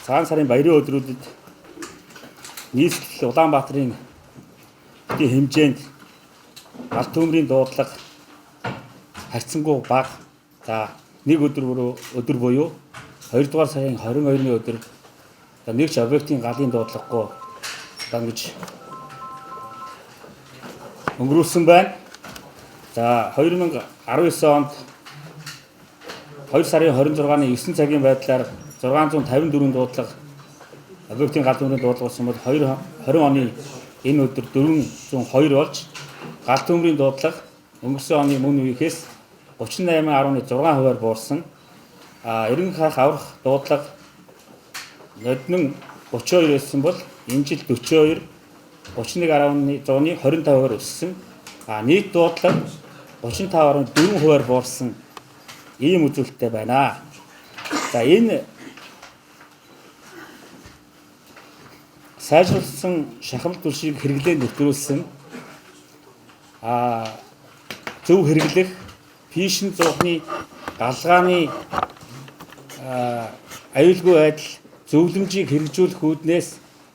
Цагаан сарын баярын өдрүүдэд нийслэл Улаанбаатарын хэмжээнд алт төмрийн дуудлага харьцангуй бага. За нэг өдөр буюу 2 дугаар сарын 22-ны өдөр нэг ч объектын галын дуудлагагүй ингэж өнгөрүүлсэн байна. За 2019 онд 2 сарын 26-ны 9 цагийн байдлаар 654 дуудлага объектын гал төмрийн дуудлага болсон бол 2020 оны энэ өдөр 402 болж гал төмрийн дуудлага өнгөрсөн оны мөн үеийнхээс 38.6%-аар буурсан. Эргэн хаах аврах дуудлага ноднон 32 байсан бол энэ жил 42, 31.25%-аар өссөн. Нийт дуудлага 35.4%-аар буурсан ийм үзүүлэлттэй байна. За энэ сайжруулсан шахамт түлшийг хэрэглээнд нэвтрүүлсэн зөв хэрэглэх фишн зуухны галгааны аюулгүй байдал зөвлөмжийг хэрэгжүүлэх үүднээс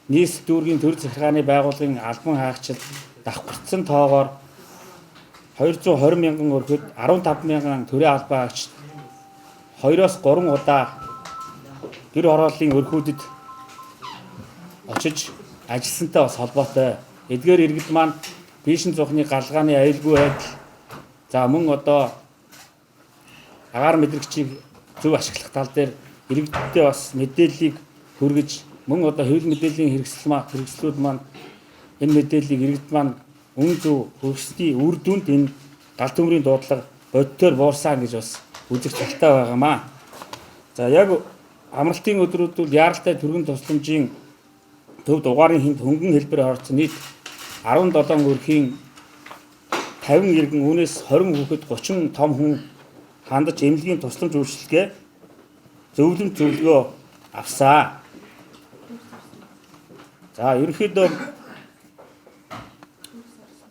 нийслэл дүүргийн төр захиргааны байгууллагын албан хаагчид давхарцсан тоогоор 220 мянган өрхөд 15 мянган төрийн албан хаагчид 2-3 удаа гэр хорооллын өрхүүдэд очиж ажилласантай бас холбоотой. Эдгээр иргэд маань фишн зуухны галгааны аюулгүй байдал за мөн одоо агаар мэдрэгчийг зөв ашиглах тал дээр иргэдтэй бас мэдээллийг хүргэж мөн одоо хэвлэл мэдээллийн хэрэгслүүд маань энэ мэдээллийг иргэд маань үн зөв хүргэсний үр дүнд энэ гал төмрийн дуудлага бодитоор буурсан гэж бас үзэх талтай байгаамаа. За яг амралтын өдрүүд яаралтай түргэн тусламжийн төв дугаарын хинт хөнгөн хэлбэр орсон нийт 17 өрхийн 50 иргэн үүнээс 20 хүүхэд 30 том хүн хандаж эмнэлгийн тусламж үйлчилгээ зөвлөгөө авсаа. За ерөнхийдөө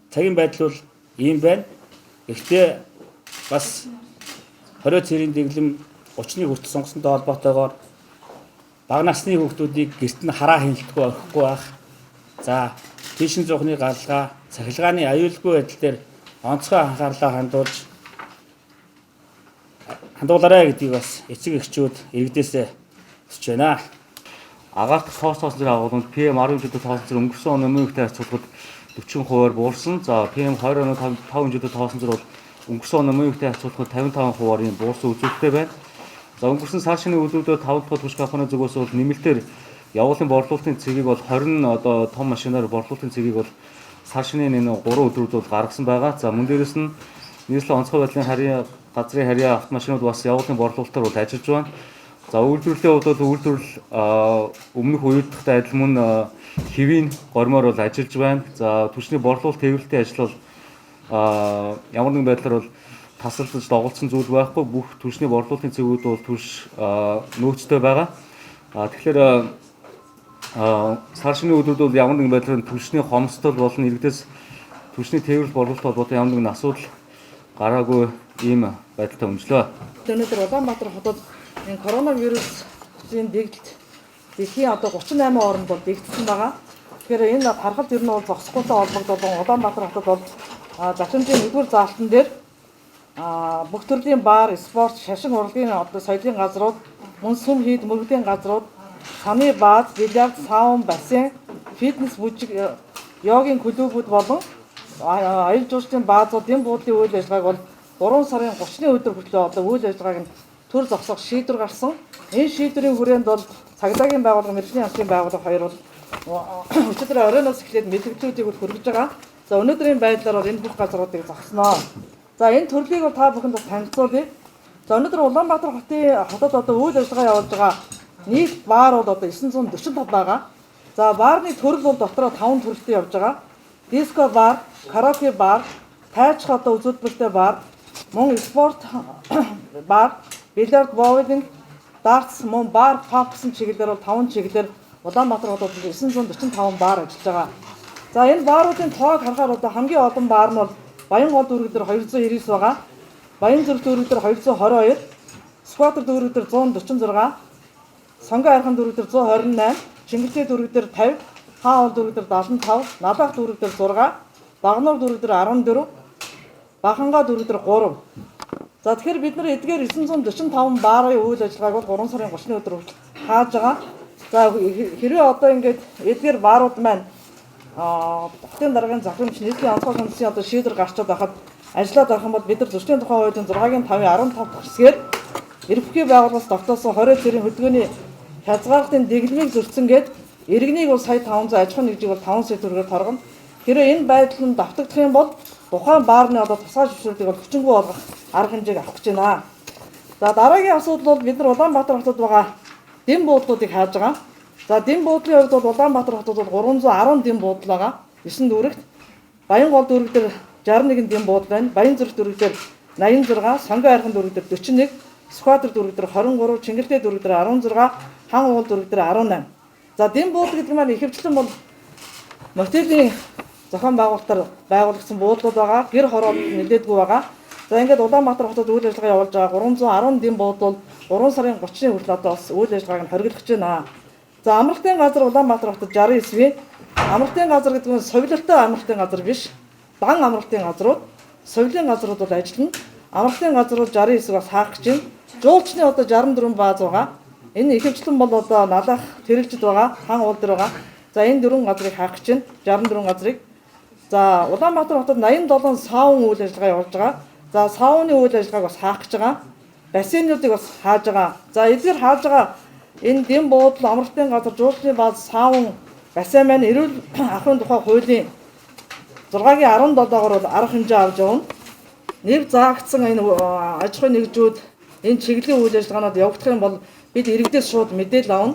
цагийн байдал бол ийм байна. Гэхдээ бас 20 цэрийн дэглэм 30-ны хүртэл сонгосонтой холбоотойгоор бага насны хүүхдүүдийг гэрт нь хараа хяналтгүй орхихгүй байх. За фишн зуухны галгаа, цахилгааны аюулгүй байдал дээр онцгой анхаарлаа хандуулаарай гэдгийг бас эцэг эхчүүд иргэдээсээ хүсэж байна. Агаарт тоос тоосон агуулганд PM10 тоосон зэрэг өнгөрсөн оны өмнөхтэй харьцуулахад 40%-аар буурсан. За PM2.5 тоосон зэрэг бол өнгөрсөн оны өмнөхтэй харьцуулахад 55%-аар ийм буурсан үзүүлэлттэй байна. За өнгөрсөн сар шинэ өдрүүдэд 5 дахь түвш компани зүгээс бол нэмэлтээр явуулын борлуулалтын цэгийг бол 20 одоо том машинаар борлуулалтын цэгийг бол сар шинийн энэ 3 өдрүүд бол гаргасан байгаа. За мөн дээрэс нь нийслэлийн онцгой байдлын газрын харьяа автомашинууд бас явуулын борлуулалтаар бол ажиллаж байна. За үйлдвэрлэлийн хувьд бол үйлдвэрлэл өмнөх үеийнхтэй адил мөн хэвийн гормоор бол ажиллаж байна. За түвшний борлуулалт хэвлэлтийн ажил бол ямар нэгэн байдлаар бол тасалдаж доголдсон зүйл байхгүй. Бүх түвшний борлуулалтын цэгүүд бол түвш нөөцтэй байгаа. Тэгэхээр сар шинийн өдрүүд бол ямар нэгэн байдлаар түвшний хомсдол болон иргэдээс түвшний тээврэл борлуулалт холбоотой ямар нэгэн асуудал гараагүй ийм байдалтай өмжлөө. Өнөөдөр Улаанбаатар хотод энэ коронавирусын дэгдэлт дэлхийн одоо 38 орнд бол дэгдсэн байгаа. Тэгэхээр энэ харахад ер нь бол зогсохгүйтэй холбогдсон Улаанбаатар хотод бол зочимжийн 1-р заалтан дээр бүх төрлийн баар, спорт, шашин урлагийн одоо соёлын газрууд, мөн сүм хийд мөрөгдлийн газрууд, саны бааз, бильярд, саун, бассейн, фитнес бүжиг, йогийн клубүүд болон аюул жуулчлалын баазууд энэ буудлын үйл ажиллагааг бол 3 сарын 30-ны өдөр хүртэл одоо үйл ажиллагааг нь төр зогсоох шийдвэр гарсан. Энэ шийдвэрийн хүрээнд бол цагдаагийн байгууллага, мэргэжлийн хамтын байгууллага хоёр бол өчигдөр оройноос эхлээд мэдээллүүдийг хүргэж байгаа. За өнөөдрийн байдлаар бол энэ бүх газруудыг зогсноо. За энэ төрлийг бол та бүхэнд бас танилцуулъя. За өнөөдөр Улаанбаатар хотод одоо үйл ажиллагаа явуулж байгаа нийт баар бол одоо 945 байгаа. За баарны төрөл бол дотроо 5 төрөлтэй явж байгаа. Диско бар, караоке бар, тайчх одоо үзүүлбэртэй бар, мөн спорт бар, бильярд, боулинг, дартс, мөн бар, паб гэсэн чиглэлээр бол 5 чиглэлээр Улаанбаатар хотод 945 баар ажиллаж байгаа. За энэ бааруудын тоог харахаар одоо хамгийн олон баар нь бол Баянгол дүүрэг дээр 299 байгаа. Баянзүрх дүүрэг дээр 222, Скватер дүүрэг дээр 146, Сонгон архын дүүрэг дээр 128, Чингэлтэй дүүрэг дээр 50, Хаан дүүрэг дээр 75, Надах дүүрэг дээр 6, Багнуур дүүрэг дээр 14, Бахангаа дүүрэг дээр 3. За тэгэхээр бид нар эдгээр 945 баарын үйл ажиллагааг бол 3 сарын 30-ны өдөр хүртэл хааж байгаа. За хэрвээ одоо ингээд эдгээр баарууд маань Хотын даргын захирамж нийтийн онцгой комиссийн одоо шийдвэр гарчаад байхад ажиллаад байх юм бол бид нар зөрчлийн тухай хуулийн 6-гийн 5-ийн 15 хэсгээр эрхлэх байгууллагаас тогтоосон 20 цэрийн хөдөлгөөний хязгаарлалтын дэглэмийг зөрчсөнгээд иргэнийг бол сая 500, аж ахуйн нэгжийг бол 5 сая төгрөгөөр торгоно. Хэрвээ энэ байдал нь давтагдах юм бол тухайн баарны одоо тусгай зөвшөөрлийг бол хүчингүй болгох арга хэмжээг авах гэж байна. За дараагийн асуудал бол бид нар Улаанбаатар хотод байгаа дэм буудлуудыг хааж байгаа. За дэм буудлын хувьд бол Улаанбаатар хотод бол 310 дэм буудал байгаа. 9 дүүрэгт Баянгол дүүрэг дээр 61 дэм буудал байна. Баянзүрх дүүрэг дээр 86, Сонгон архын дүүрэг дээр 41, Сүхбаатар дүүрэг дээр 23, Чингэлтэй дүүрэг дээр 16, Хаан уул дүүрэг дээр 18. За дэм буудал гэдэг маань ихэвчлэн бол мотелийн зохион байгуулалтаар байгуулагдсан буудлууд байгаа. Гэр хороолт нэлээдгүй байгаа. За ингээд Улаанбаатар хотод үйл ажиллагаа явуулж байгаа 310 дэм буудал 3 сарын 30-ны хүртэл одоо бас үйл ажиллагааг нь хориглох гэж байна. За амралтын газар Улаанбаатар хотод 69. Амралтын газар гэдэг нь совилолтой амралтын газар биш. Дан амралтын газрууд, совилын газрууд бол ажиллана. Амралтын газрууд 69-аас хаах гэж байна. Жуулчны одоо 64 бааз байгаа. Энэ ихэвчлэн бол одоо налах тэрэлжид байгаа, хаан уул дээр байгаа. За энэ 4 газрыг хаах гэж байна. 64 газрыг. За Улаанбаатар хотод 87 саун үйл ажиллагаа явуулж байгаа. За сауны үйл ажиллагааг бас хаах гэж байгаа. Бассейнуудыг бас хааж байгаа. За эдгээр хааж байгаа энэ дэм буудал, амралтын газар, жуулчны бааз, саун, бассейн маань эрүүл ахуйн тухай хуулийн 6-гийн 17-гаар бол арга хэмжээ авч явна. Нэр заагдсан энэ аж ахуйн нэгжүүд энэ чиглэлийн үйл ажиллагаанууд явагдах юм бол бид иргэдээс шууд мэдээлэл авна.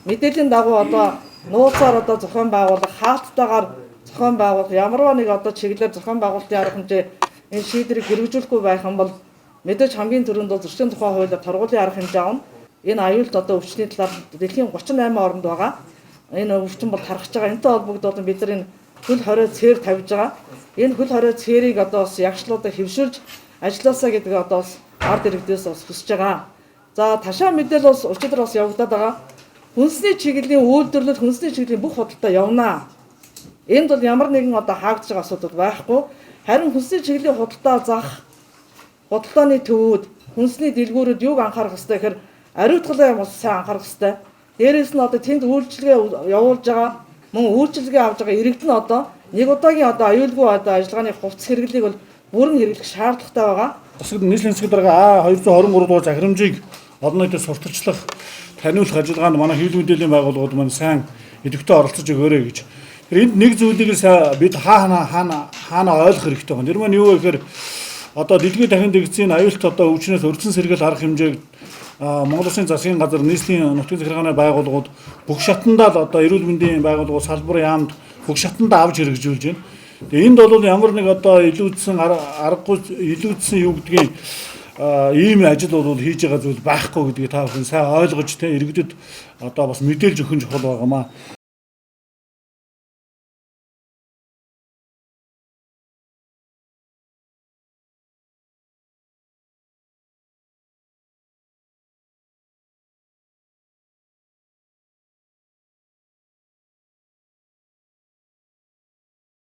Мэдээллийн дагуу одоо нууцаар одоо зохион байгуулах, хаалттайгаар зохион байгуулах, ямарваа нэг одоо чиглэлээр зохион байгуулалтын арга хэмжээ энэ шийдвэрийг хэрэгжүүлэхгүй байх юм бол мэдээж хамгийн түрүүнд бол зөрчлийн тухай хуулиар торгуулийн арга хэмжээ авна. Энэ аюулт одоо өвчний талаар дэлхийн 38 оронд байгаа. Энэ өвчин бол тархаж байгаа. Энэтэй холбогдоод бид нар энэ хөл хорой цээр тавьж байгаа. Энэ хөл хорой цээрийг одоо бас ягшлуудаа хэвшүүлж ажилласаа гэдэг одоо бас ард иргэдээс бас хүсэж байгаа. За ташаа мэдээлэл бас өчигдөр бас явагдаад байгаа. Хүнсний чиглэлийн үйлдвэрлэл, хүнсний чиглэлийн бүх худалдаа явнаа. Энд бол ямар нэгэн одоо хаагдж байгаа асуудал байхгүй. Харин хүнсний чиглэлийн худалдаа зах, худалдааны төвүүд, хүнсний дэлгүүрүүд юуг анхаарах ёстой гэхээр ариутгалаа юм сайн анхаарах ёстой. Дээрээс нь одоо тэнд үйлчилгээ явуулж байгаа, мөн үйлчилгээ авж байгаа иргэд нь одоо нэг удаагийн одоо аюулгүй одоо ажиллагааны хувцас хэрэглээг бол бүрэн хэрэглэх шаардлагатай байгаа. Засаг нийслэлийн засаг дарга А223 дугаар захирамжийг олон нийтэд сурталчлах, таниулах ажиллагаанд манай хэвлэл мэдээллийн байгууллагууд маань сайн идэвхтэй оролцож өгөөрэй гэж. Энд нэг зүйлийг бид хаана ойлгох хэрэгтэй байна. Тэр маань юу вэ гэхээр одоо дэлхийн дахин дэгдсийн аюулт одоо өвчнөөс өрдсөн сэргээл арга хэмжээг Монгол Улсын засгийн газар нийслэлийн нутгийн захиргааны байгууллагууд бүх шатандаа л одоо эрүүл мэндийн байгууллагууд салбар яамд бүх шатандаа авч хэрэгжүүлж байна. Тэгээ энд бол ямар нэг одоо илүүдсэн аргагүй илүүдсэн юу гэдгийг ийм ажил бол хийж байгаа зүйл байхгүй гэдгийг та бүхэн сайн ойлгож иргэдэд одоо бас мэдээлж өгөх нь чухал байгаамаа.